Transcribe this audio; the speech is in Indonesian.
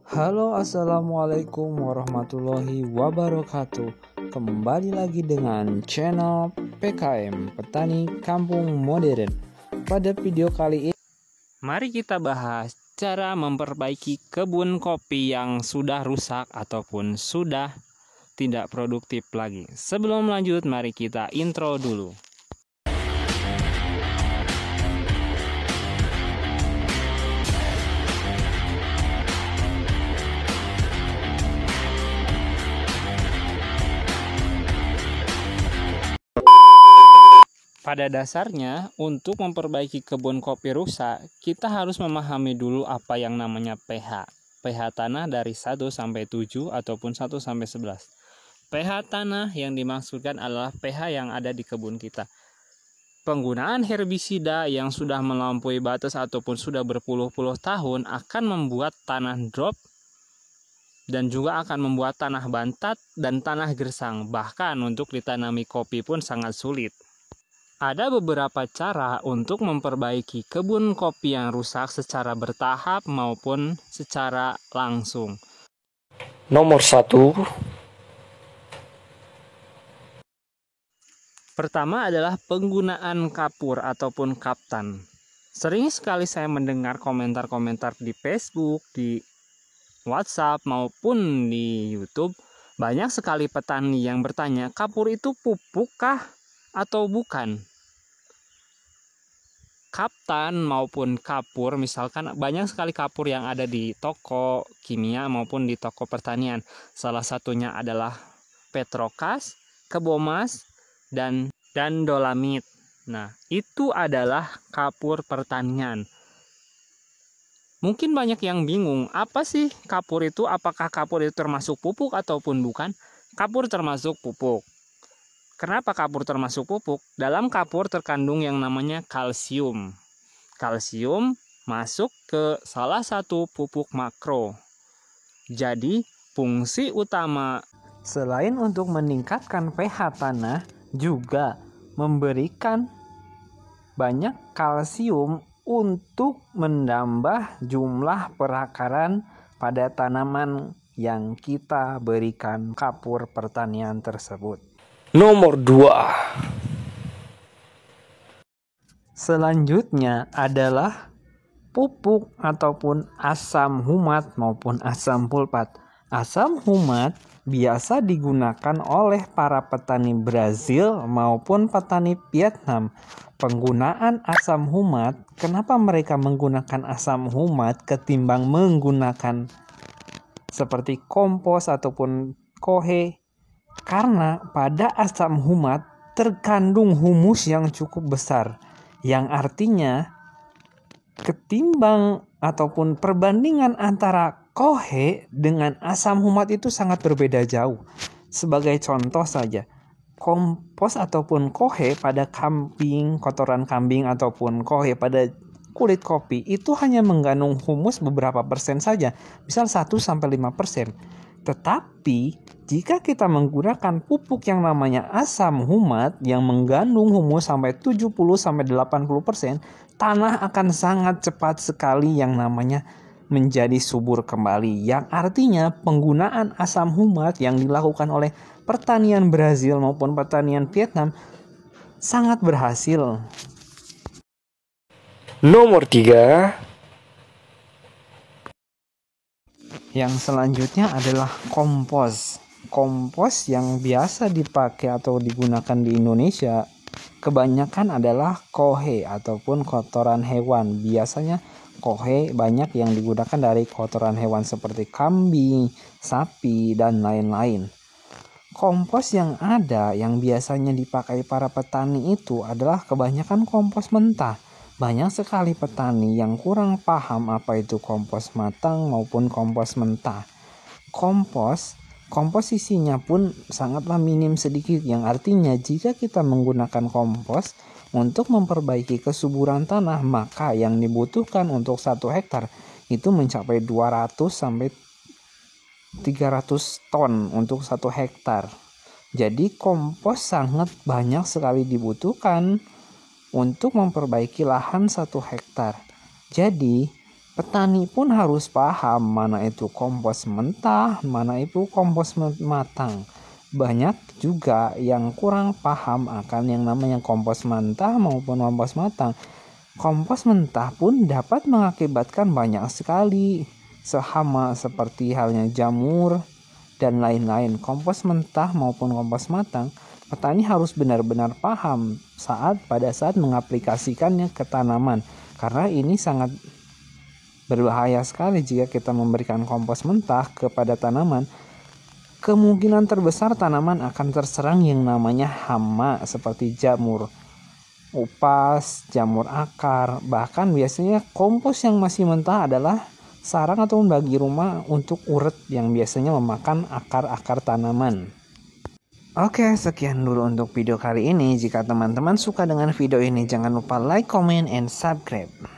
Halo, assalamualaikum warahmatullahi wabarakatuh. Kembali lagi dengan channel PKM Petani Kampung Modern. Pada video kali ini, mari kita bahas cara memperbaiki kebun kopi yang sudah rusak ataupun sudah tidak produktif lagi. Sebelum lanjut, mari kita intro dulu. Pada dasarnya, untuk memperbaiki kebun kopi rusak, kita harus memahami dulu apa yang namanya pH. pH tanah dari 1 sampai 7 ataupun 1 sampai 11. pH tanah yang dimaksudkan adalah pH yang ada di kebun kita. Penggunaan herbisida yang sudah melampaui batas ataupun sudah berpuluh-puluh tahun akan membuat tanah drop dan juga akan membuat tanah bantat dan tanah gersang. Bahkan untuk ditanami kopi pun sangat sulit. Ada beberapa cara untuk memperbaiki kebun kopi yang rusak secara bertahap maupun secara langsung. Nomor 1. Pertama adalah penggunaan kapur ataupun kaptan. Sering sekali saya mendengar komentar-komentar di Facebook, di WhatsApp maupun di YouTube. Banyak sekali petani yang bertanya, kapur itu pupuk kah atau bukan? Kaptan maupun kapur, misalkan banyak sekali kapur yang ada di toko kimia maupun di toko pertanian. Salah satunya adalah Petrokas, Kebomas, dan Dolamit. Nah, itu adalah kapur pertanian. Mungkin banyak yang bingung, apa sih kapur itu? Apakah kapur itu termasuk pupuk ataupun bukan? Kapur termasuk pupuk. Kenapa kapur termasuk pupuk? Dalam kapur terkandung yang namanya kalsium. Kalsium masuk ke salah satu pupuk makro. Jadi, fungsi utama selain untuk meningkatkan pH tanah, juga memberikan banyak kalsium untuk menambah jumlah perakaran pada tanaman yang kita berikan kapur pertanian tersebut. Nomor 2. Selanjutnya adalah pupuk ataupun asam humat maupun asam pulpat. Asam humat biasa digunakan oleh para petani Brazil maupun petani Vietnam. Penggunaan asam humat, kenapa mereka menggunakan asam humat ketimbang menggunakan seperti kompos ataupun kohe? Karena pada asam humat terkandung humus yang cukup besar, yang artinya ketimbang ataupun perbandingan antara kohe dengan asam humat itu sangat berbeda jauh. Sebagai contoh saja, kompos ataupun kohe pada kambing, kotoran kambing ataupun kohe pada kulit kopi itu hanya mengandung humus beberapa persen saja, misal 1-5%. Tetapi jika kita menggunakan pupuk yang namanya asam humat yang mengandung humus sampai 70-80%, tanah akan sangat cepat sekali yang namanya menjadi subur kembali. Yang artinya penggunaan asam humat yang dilakukan oleh pertanian Brazil maupun pertanian Vietnam sangat berhasil. Nomor 3. Yang selanjutnya adalah kompos. Kompos yang biasa dipakai atau digunakan di Indonesia kebanyakan adalah kohe ataupun kotoran hewan. Biasanya kohe banyak yang digunakan dari kotoran hewan seperti kambing, sapi, dan lain-lain. Kompos yang ada yang biasanya dipakai para petani itu adalah kebanyakan kompos mentah. Banyak sekali petani yang kurang paham apa itu kompos matang maupun kompos mentah. Komposisinya pun sangatlah minim sedikit, yang artinya jika kita menggunakan kompos untuk memperbaiki kesuburan tanah, maka yang dibutuhkan untuk 1 hektar itu mencapai 200-300 ton untuk 1 hektar. Jadi kompos sangat banyak sekali dibutuhkan untuk memperbaiki lahan 1 hektar. Jadi Petani pun harus paham mana itu kompos mentah, mana itu kompos matang. Banyak juga yang kurang paham akan yang namanya kompos mentah maupun kompos matang. Kompos mentah pun dapat mengakibatkan banyak sekali hama seperti halnya jamur dan lain-lain. Kompos mentah maupun kompos matang, petani harus benar-benar paham pada saat mengaplikasikannya ke tanaman, karena ini sangat berbahaya sekali jika kita memberikan kompos mentah kepada tanaman. Kemungkinan terbesar tanaman akan terserang yang namanya hama seperti jamur upas, jamur akar. Bahkan biasanya kompos yang masih mentah adalah sarang atau bagi rumah untuk uret yang biasanya memakan akar-akar tanaman. Oke, sekian dulu untuk video kali ini. Jika teman-teman suka dengan video ini, jangan lupa like, comment, and subscribe.